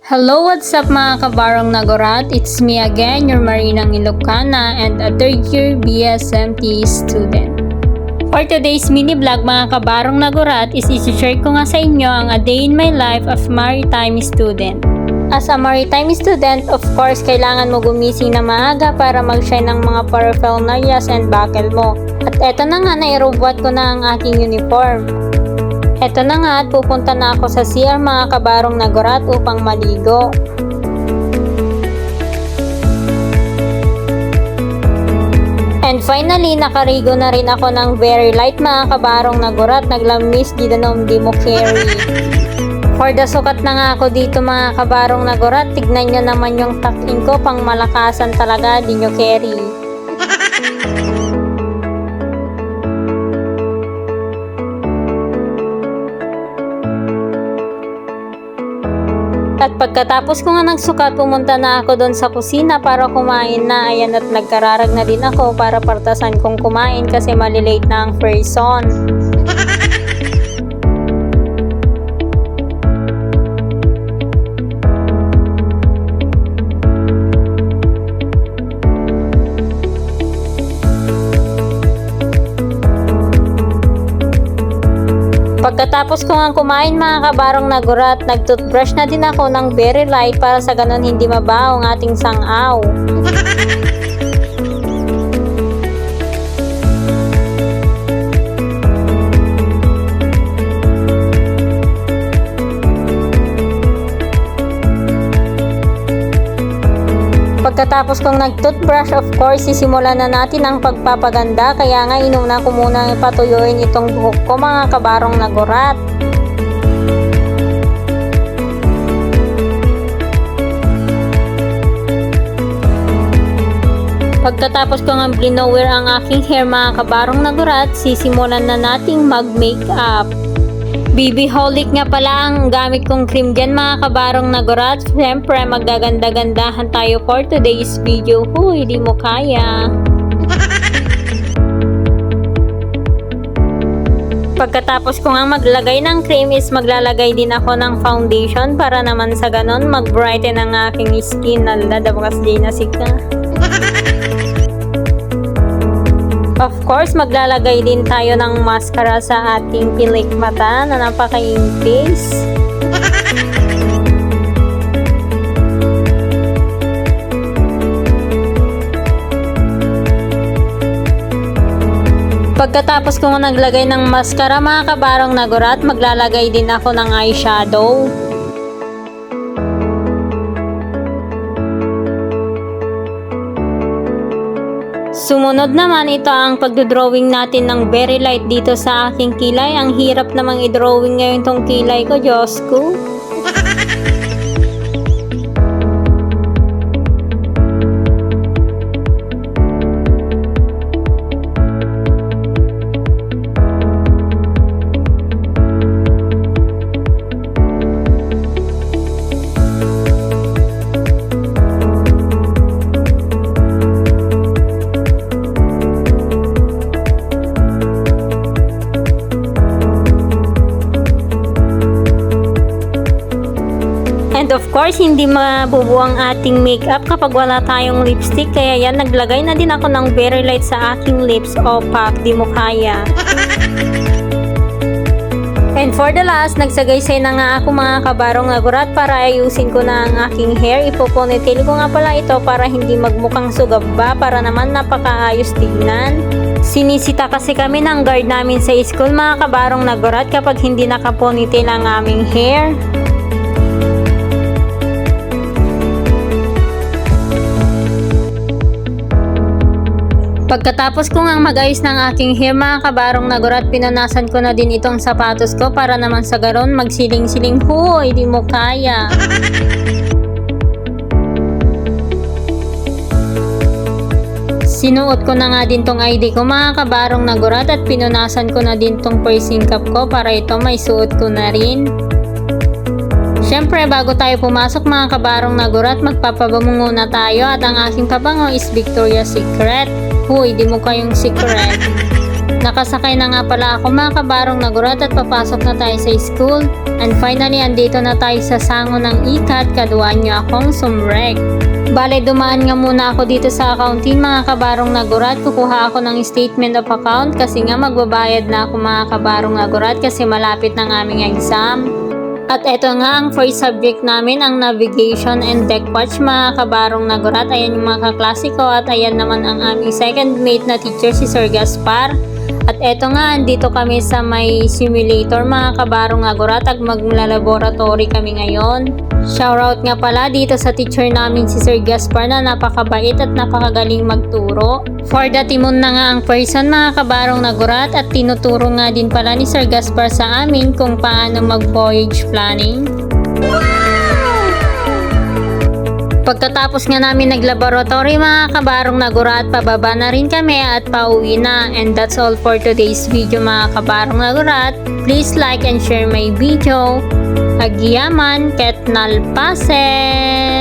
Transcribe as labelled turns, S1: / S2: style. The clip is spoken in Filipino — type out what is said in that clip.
S1: Hello, what's up mga kabarong nagorat? It's me again, your Marinang Ilocana and a third year BSMT student. For today's mini vlog mga kabarong nagorat is isi-share ko nga sa inyo ang a day in my life of maritime student. As a maritime student, of course, kailangan mo gumising na maaga para mag-shine ng mga paraphernalias and buckle mo. At eto na nga, nairobot ko na ang aking uniform. Eto na nga at pupunta na ako sa CR mga kabarong nagorat upang maligo. And finally, nakarigo na rin ako ng very light mga kabarong nagorat. Naglamis di danom di mo carry. For the sukat na nga ako dito mga kabarong nagorat, tignan nyo naman yung tuck-in ko, pang malakasan talaga, di nyo carry. At pagkatapos ko nga nagsukat, pumunta na ako doon sa kusina para kumain na. Ayan, at nagkararag na din ako para partasan kong kumain kasi malilate na ang person. Pagkatapos ko nga kumain mga kabarong nagurat, nag-toothbrush na din ako ng very light para sa ganun hindi mabaho ang ating sangaw. Pagkatapos kong nag-toothbrush, of course, sisimulan na natin ang pagpapaganda. Kaya nga inuna ko muna ipatuyuin itong buhok ko mga kabarong nagurat. Pagkatapos ko nga blower ang aking hair mga kabarong nagurat, sisimulan na nating mag-makeup. Bibiholic nga pala ang gamit kong cream dyan mga kabarong nagurat. Siyempre magaganda-gandahan tayo for today's video. Huy, di mo kaya. Pagkatapos ko nga maglagay ng cream is maglalagay din ako ng foundation para naman sa ganon mag-brighten ang aking skin. Naladabakas din na sika. Of course, maglalagay din tayo ng mascara sa ating pilik mata na napaka-impis. Pagkatapos ko naglagay ng mascara mga kabarong nagurat, maglalagay din ako ng eyeshadow. Sumunod naman, ito ang pagdodrawing natin ng very light dito sa aking kilay. Ang hirap namang i-drawing ngayon tong kilay ko, Diyos ko. And of course, hindi mabubuo ang ating makeup kapag wala tayong lipstick. Kaya yan, naglagay na din ako ng very light sa aking lips. Opaque, di mo kaya. And for the last, nagsagaysay na nga ako mga kabarong nagurat para ayusin ko na ang aking hair. Ipoponytail ko nga pala ito para hindi magmukhang sugaba, para naman napakaayos tignan. Sinisita kasi kami ng guard namin sa school mga kabarong nagurat kapag hindi nakaponytail ang aming hair. Pagkatapos ko nga mag-ayos ng aking hair mga kabarong nagurat, pinanasan ko na din itong sapatos ko para naman sa garon magsiling-siling. Huy, di mo kaya. Sinuot ko na nga din tong ID ko mga kabarong nagurat at pinunasan ko na din tong piercing cap ko para ito may suot ko na rin. Siyempre, bago tayo pumasok mga kabarong nagurat, magpapabango muna tayo at ang aking pabango is Victoria's Secret. Huy, di mo kayong secret. Nakasakay na nga pala ako mga kabarong nagurat at papasok na tayo sa school. And finally, andito na tayo sa sango ng ikat, kaduaan nyo akong sumrek. Bale, dumaan nga muna ako dito sa accounting mga kabarong nagurat. Kukuha ako ng statement of account kasi nga magbabayad na ako mga kabarong nagurat kasi malapit ng aming exam. At eto nga ang first subject namin, ang navigation and deck watch mga kabarong nagurat. Ayan yung mga kaklase ko at ayan naman ang aming second mate na teacher si Sir Gaspar. At eto nga, andito kami sa may simulator mga kabarong nagurat at magla-laboratory kami ngayon. Shoutout nga pala dito sa teacher namin si Sir Gaspar na napakabait at napakagaling magturo. For the timon na nga ang person mga kabarong nagurat at tinuturo nga din pala ni Sir Gaspar sa amin kung paano mag-voyage planning. Pagkatapos nga namin naglaboratory mga kabarong nagurat, pababa na rin kami at pauwi na. And that's all for today's video mga kabarong nagurat. Please like and share my video. Agyaman ket nalpasen!